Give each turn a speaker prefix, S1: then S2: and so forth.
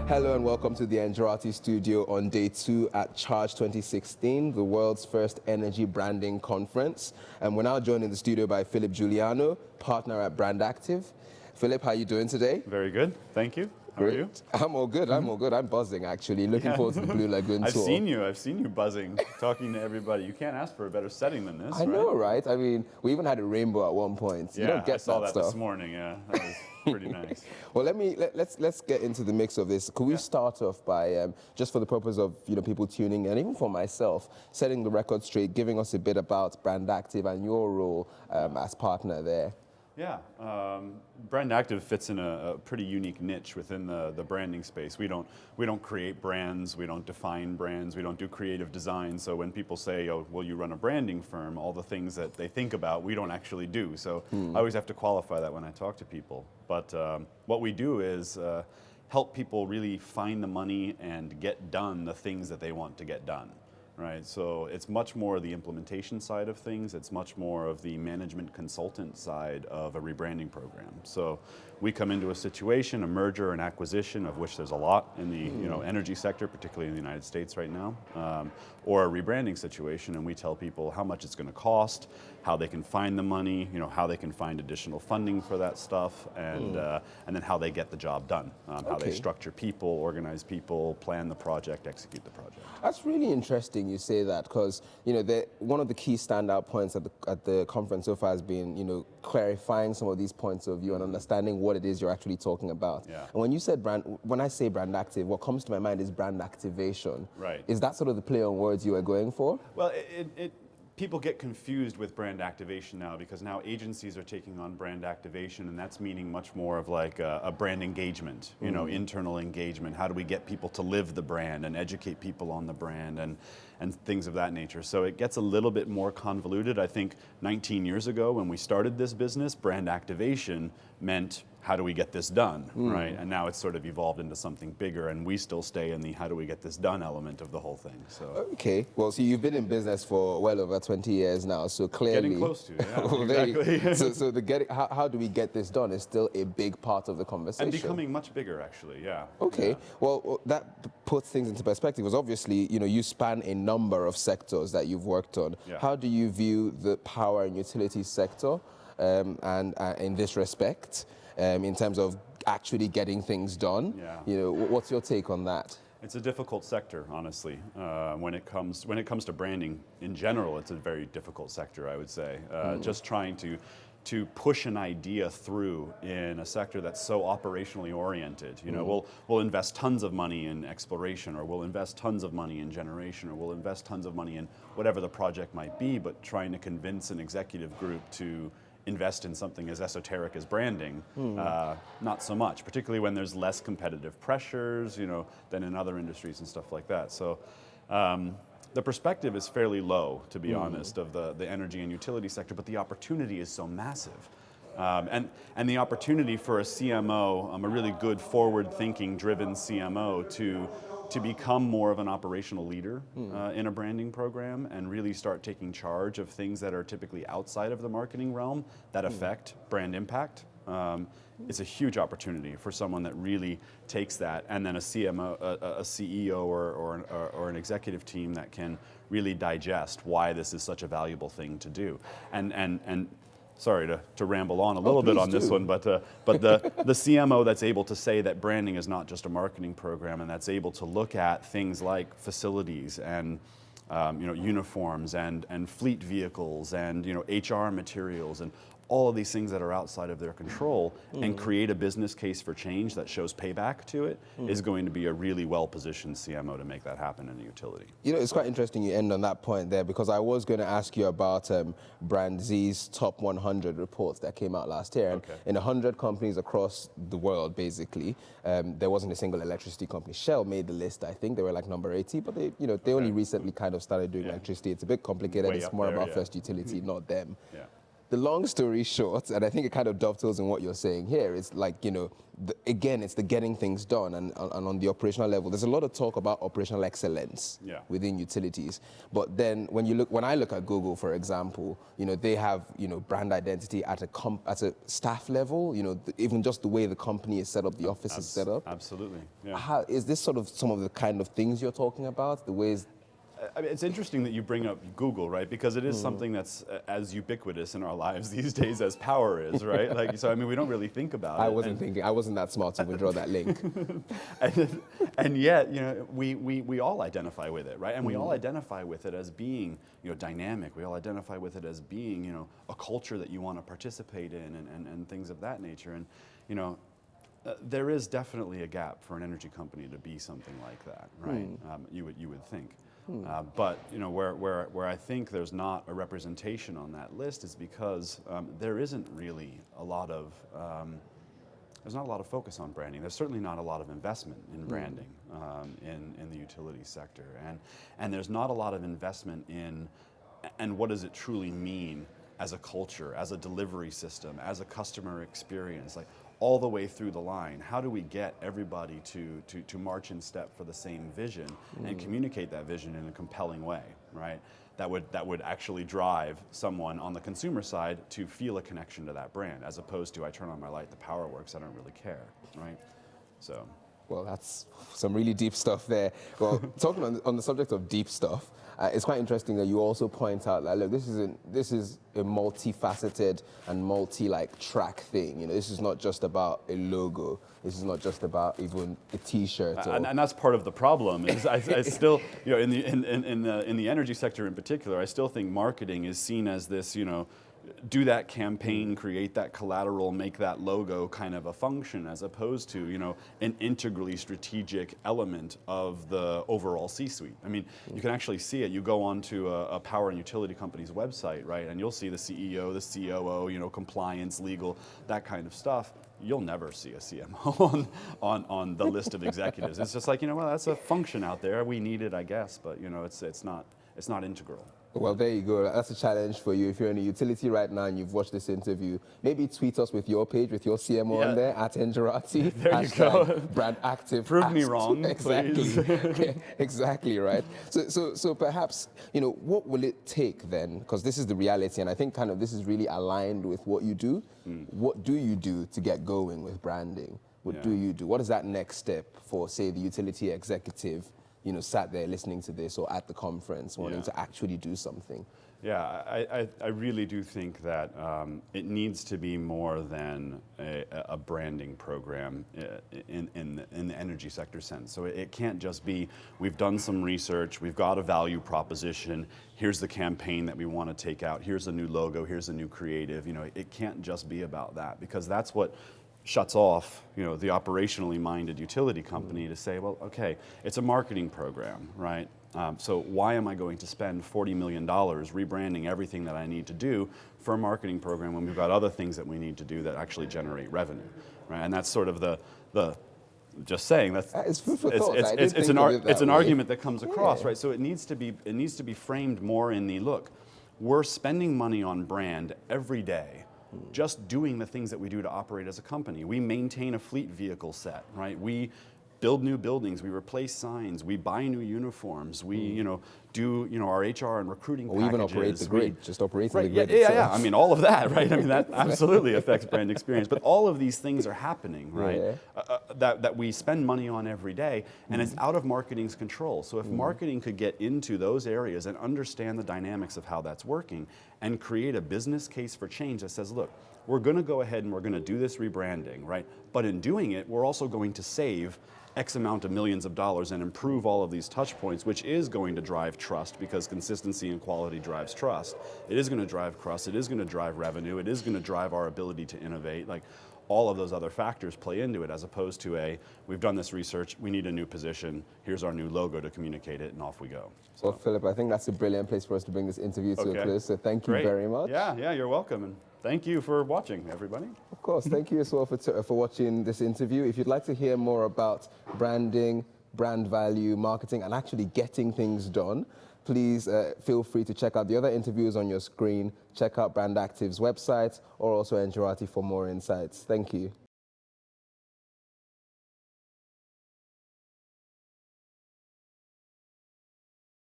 S1: Hello and welcome to the Angelati studio on day 2 at Charge 2016, the world's first energy branding conference. And we're now joined in the studio by Philip Guiliano, partner at BrandActive. Philip, how are you doing today?
S2: Very good, thank you. How are you?
S1: I'm all good, I'm all good. I'm buzzing actually, looking forward to the Blue Lagoon tour.
S2: I've seen you buzzing, talking to everybody. You can't ask for a better setting than this,
S1: I know, right? I mean, we even had a rainbow at one point.
S2: Yeah,
S1: you don't get
S2: I saw that
S1: stuff.
S2: this morning, yeah. That was pretty nice.
S1: Well, let's get into the mix of this. Could we start off by, just for the purpose of people tuning in, and even for myself, setting the record straight, giving us a bit about BrandActive and your role as partner there?
S2: Yeah, BrandActive fits in a pretty unique niche within the branding space. We don't create brands, we don't define brands, we don't do creative design. So when people say, "Oh, well, you run a branding firm," all the things that they think about, we don't actually do. So I always have to qualify that when I talk to people. But what we do is help people really find the money and get done the things that they want to get done. Right, so it's much more the implementation side of things. It's much more of the management consultant side of a rebranding program. So we come into a situation, a merger, an acquisition, of which there's a lot in the energy sector, particularly in the United States right now, or a rebranding situation, and we tell people how much it's going to cost, how they can find the money, how they can find additional funding for that stuff, and then how they get the job done, how they structure people, organize people, plan the project, execute the project.
S1: That's really interesting you say that, because one of the key standout points at the conference so far has been clarifying some of these points of view and understanding what it is you're actually talking about.
S2: Yeah.
S1: And when I say BrandActive, what comes to my mind is brand activation.
S2: Right.
S1: Is that sort of the play on words you were going for?
S2: Well, people get confused with brand activation now, because now agencies are taking on brand activation, and that's meaning much more of like a brand engagement, internal engagement. How do we get people to live the brand and educate people on the brand and things of that nature? So it gets a little bit more convoluted. I think 19 years ago when we started this business, brand activation meant how do we get this done, right? And now it's sort of evolved into something bigger, and we still stay in the how do we get this done element of the whole thing. So
S1: okay, well, so you've been in business for well over 20 years now, so clearly
S2: getting close to, yeah, exactly.
S1: So how do we get this done is still a big part of the conversation.
S2: And becoming much bigger, actually, yeah.
S1: Okay,
S2: yeah.
S1: Well, that puts things into perspective, because obviously, you span a number of sectors that you've worked on.
S2: Yeah.
S1: How do you view the power and utility sector and in this respect, in terms of actually getting things done?
S2: Yeah.
S1: What's your take on that?
S2: It's a difficult sector, honestly. When it comes to branding in general, it's a very difficult sector, I would say. Just trying to push an idea through in a sector that's so operationally oriented. We'll invest tons of money in exploration, or we'll invest tons of money in generation, or we'll invest tons of money in whatever the project might be, but trying to convince an executive group to invest in something as esoteric as branding, not so much, particularly when there's less competitive pressures, than in other industries and stuff like that. So the perspective is fairly low, to be honest, of the energy and utility sector, but the opportunity is so massive. And the opportunity for a CMO, a really good forward-thinking, driven CMO, to become more of an operational leader in a branding program and really start taking charge of things that are typically outside of the marketing realm that affect brand impact. It's a huge opportunity for someone that really takes that, and then a CMO, a CEO or an executive team that can really digest why this is such a valuable thing to do. And sorry to ramble on a little bit on this one, but the CMO that's able to say that branding is not just a marketing program, and that's able to look at things like facilities and uniforms and fleet vehicles and HR materials and all of these things that are outside of their control and create a business case for change that shows payback to it is going to be a really well-positioned CMO to make that happen in a utility.
S1: It's quite interesting you end on that point there, because I was going to ask you about BrandZ's top 100 reports that came out last year. And in 100 companies across the world, basically, there wasn't a single electricity company. Shell made the list, I think. They were like number 80, but they only recently kind of started doing electricity. It's a bit complicated. It's more about first utility, not them.
S2: Yeah.
S1: the long story short, and I think it kind of dovetails in what you're saying here, it's like, again, it's the getting things done, and on the operational level, there's a lot of talk about operational excellence within utilities. But then when I look at Google, for example, they have, brand identity at a staff level, even just the way the company is set up, the office is set up.
S2: Absolutely. Yeah.
S1: Is this sort of some of the kind of things you're talking about, the ways?
S2: I mean, it's interesting that you bring up Google, right? Because it is something that's as ubiquitous in our lives these days as power is, right? Like, so I mean, we don't really think about it.
S1: I wasn't that smart to withdraw that link.
S2: and yet, we all identify with it, right? And we all identify with it as being, dynamic. We all identify with it as being, a culture that you want to participate in, and things of that nature. And there is definitely a gap for an energy company to be something like that, right? You would think. But where I think there's not a representation on that list is because there isn't really a lot of there's not a lot of focus on branding. There's certainly not a lot of investment in branding in the utility sector, and there's not a lot of investment in and what does it truly mean as a culture, as a delivery system, as a customer experience, like all the way through the line. How do we get everybody to march in step for the same vision and communicate that vision in a compelling way, right? That would actually drive someone on the consumer side to feel a connection to that brand, as opposed to I turn on my light, the power works, I don't really care, right? So.
S1: Well, that's some really deep stuff there. Well, talking on the subject of deep stuff, it's quite interesting that you also point out that, look, this is a multifaceted and track thing. This is not just about a logo. This is not just about even a T-shirt.
S2: And that's part of the problem. Is I still, in the energy sector in particular, I still think marketing is seen as this, do that campaign, create that collateral, make that logo kind of a function, as opposed to, an integrally strategic element of the overall C-suite. I mean, you can actually see it. You go onto a power and utility company's website, right, and you'll see the CEO, the COO, compliance, legal, that kind of stuff. You'll never see a CMO on the list of executives. It's just like, well, that's a function out there. We need it, I guess, but it's not integral.
S1: Well, there you go. That's a challenge for you. If you're in a utility right now and you've watched this interview, maybe tweet us with your page, with your CMO on there, @Engerati.
S2: There you go.
S1: BrandActive.
S2: Prove me wrong,
S1: exactly.
S2: please.
S1: Exactly, right? So perhaps, what will it take then? Because this is the reality, and I think kind of this is really aligned with what you do. What do you do to get going with branding? What do you do? What is that next step for, say, the utility executive sat there listening to this or at the conference wanting to actually do something?
S2: Yeah, I really do think that it needs to be more than a branding program in the energy sector sense. So it can't just be, we've done some research, we've got a value proposition, here's the campaign that we want to take out, here's a new logo, here's a new creative. It can't just be about that, because that's what shuts off, the operationally minded utility company to say, well, okay, it's a marketing program, right? So why am I going to spend $40 million rebranding everything that I need to do for a marketing program when we've got other things that we need to do that actually generate revenue, right? And that's sort of the just saying that's
S1: it's food for thought.
S2: It's an argument that comes across, right? So it needs to be framed more in the look. We're spending money on brand every day, just doing the things that we do to operate as a company. We maintain a fleet vehicle set, right? We build new buildings, we replace signs, we buy new uniforms, we do our HR and recruiting packages.
S1: We even operate the grid, just operating the grid.
S2: Yeah. I mean, all of that, right? I mean, that absolutely affects brand experience. But all of these things are happening, right? That we spend money on every day, and it's out of marketing's control. So if marketing could get into those areas and understand the dynamics of how that's working and create a business case for change that says, look, we're going to go ahead and we're going to do this rebranding, right? But in doing it, we're also going to save X amount of millions of dollars and improve all of these touch points, which is going to drive trust, because consistency and quality drives trust. It is going to drive trust. It is going to drive revenue. It is going to drive our ability to innovate. Like, all of those other factors play into it, as opposed to we've done this research, we need a new position, here's our new logo to communicate it, and off we go. So.
S1: Well, Philip, I think that's a brilliant place for us to bring this interview to a close, so thank you very much.
S2: Yeah, you're welcome, and thank you for watching, everybody. Of
S1: course, thank you as well for watching this interview. If you'd like to hear more about branding, brand value, marketing, and actually getting things done, please feel free to check out the other interviews on your screen. Check out BrandActive's website or also Engerati for more insights. Thank you.